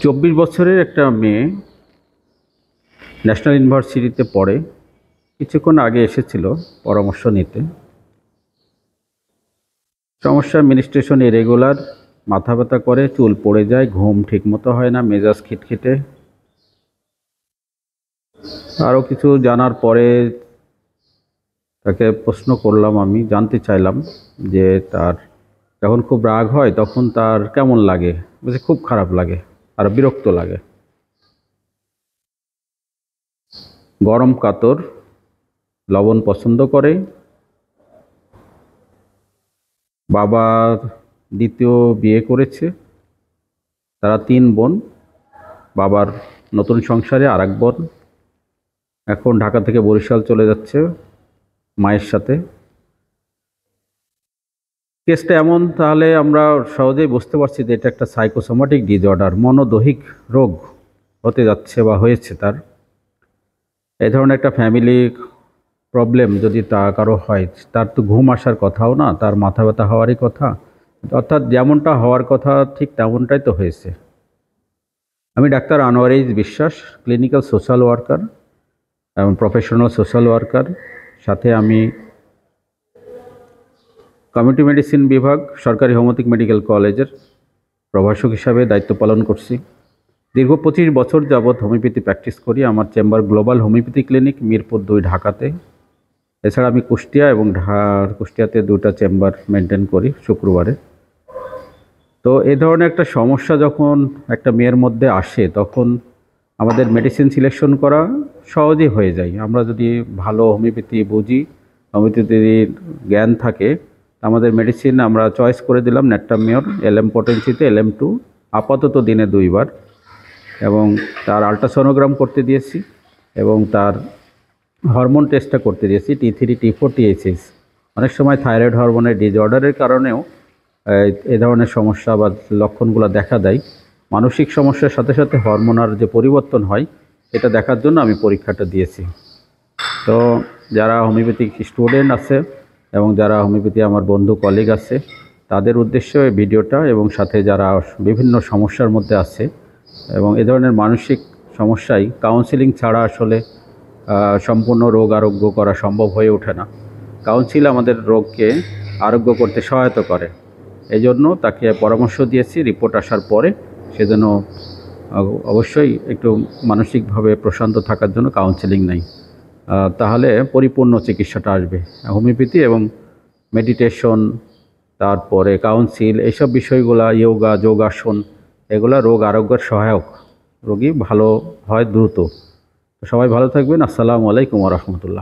24 বছরের একটা মেয়ে ন্যাশনাল ইউনিভার্সিটিতে পড়ে। কিছুক্ষণ আগে এসেছিল পরামর্শ নিতে। সমস্যা মেনস্ট্রুয়েশন ইরেগুলার, মাথা ব্যথা করে, চুল পড়ে যায়, ঘুম ঠিকমতো হয় না, মেজাজ খিটখিটে। আরও কিছু জানার পরে তাকে প্রশ্ন করলাম, আমি জানতে চাইলাম যে তার যখন খুব রাগ হয় তখন তার কেমন লাগে। বলছে খুব খারাপ লাগে আর বিরক্ত লাগে। গরম কাতর, লবণ পছন্দ করে। বাবা দ্বিতীয় বিয়ে করেছে, তারা 3 বোন। বাবার নতুন সংসারে আর এক বোন এখন ঢাকা থেকে বরিশাল চলে যাচ্ছে মায়ের সাথে। কেসটা এমন, তাহলে আমরা সহজেই বুঝতে পারছি যে এটা একটা সাইকোসোমাটিক ডিসঅর্ডার, মনোদৈহিক রোগ হতে যাচ্ছে বা হয়েছে তার। এই ধরনের একটা ফ্যামিলি প্রবলেম যদি তা কারো হয়, তার তো ঘুম আসার কথাও না, তার মাথা ব্যথা হওয়ারই কথা। অর্থাৎ যেমনটা হওয়ার কথা ঠিক তেমনটাই তো হয়েছে। আমি ডাক্তার আনোয়ার এইচ বিশ্বাস, ক্লিনিক্যাল সোশ্যাল ওয়ার্কার এবং প্রফেশনাল সোশ্যাল ওয়ার্কার। সাথে আমি কমিউনিটি মেডিসিন বিভাগ, সরকারি হোমিওপ্যাথিক মেডিকেল কলেজের প্রভাষক হিসাবে দায়িত্ব পালন করছি। দীর্ঘ 25 বছর যাবৎ হোমিওপ্যাথি প্র্যাকটিস করি। আমার chamber global homeopathy clinic, Mirpur 2 ঢাকাতে। এছাড়া আমি কুষ্টিয়া এবং কুষ্টিয়াতে 2টা চেম্বার মেনটেন করি শুক্রবারে। তো এই ধরনের একটা সমস্যা যখন একটা মেয়ের মধ্যে আসে, তখন আমাদের মেডিসিন সিলেকশন করা সহজই হয়ে যায়। আমরা যদি ভালো হোমিওপ্যাথি বুঝি, হোমিওপ্যাথির জ্ঞান থাকে, আমাদের মেডিসিন আমরা চয়েস করে দিলাম ন্যাট্রামিওর LM পটেন্সিতে, LM2 আপাতত দিনে 2 বার, এবং তার আলট্রাসোনোগ্রাম করতে দিয়েছি এবং তার হরমোন টেস্টটা করতে দিয়েছি, T3, T4, TSH। অনেক সময় থাইরয়েড হরমোনের ডিসঅর্ডারের কারণেও এ ধরনের সমস্যা বা লক্ষণগুলো দেখা দেয়। মানসিক সমস্যার সাথে সাথে হরমোনাল যে পরিবর্তন হয়, এটা দেখার জন্য আমি পরীক্ষাটা দিয়েছি। তো যারা হোমিওপ্যাথিক স্টুডেন্ট আছে এবং যারা হোমিওপ্যাথি আমার বন্ধু কলিগ আছে, তাদের উদ্দেশ্যে এই ভিডিওটা, এবং সাথে যারা বিভিন্ন সমস্যার মধ্যে আছে এবং এ ধরনের মানসিক সমস্যায় কাউন্সিলিং ছাড়া আসলে সম্পূর্ণ রোগ আরোগ্য করা সম্ভব হয়ে ওঠে না। কাউন্সিল আমাদের রোগকে আরোগ্য করতে সহায়তা করে। এই জন্য তাকে পরামর্শ দিয়েছি রিপোর্ট আসার পরে সে যেন অবশ্যই একটু মানসিকভাবে প্রশান্ত থাকার জন্য কাউন্সিলিং নেই, তাহলে পরিপূর্ণ চিকিৎসাটা আসবে। হোমিওপ্যাথি এবং মেডিটেশন, তারপরে কাউন্সিল, এইসব বিষয়গুলা, যোগা, যোগাসন, এগুলা রোগ আরোগ্যের সহায়ক। রোগী ভালো হয় দ্রুত। সবাই ভালো থাকবেন। আসসালামু আলাইকুম ওয়া রাহমাতুল্লাহ।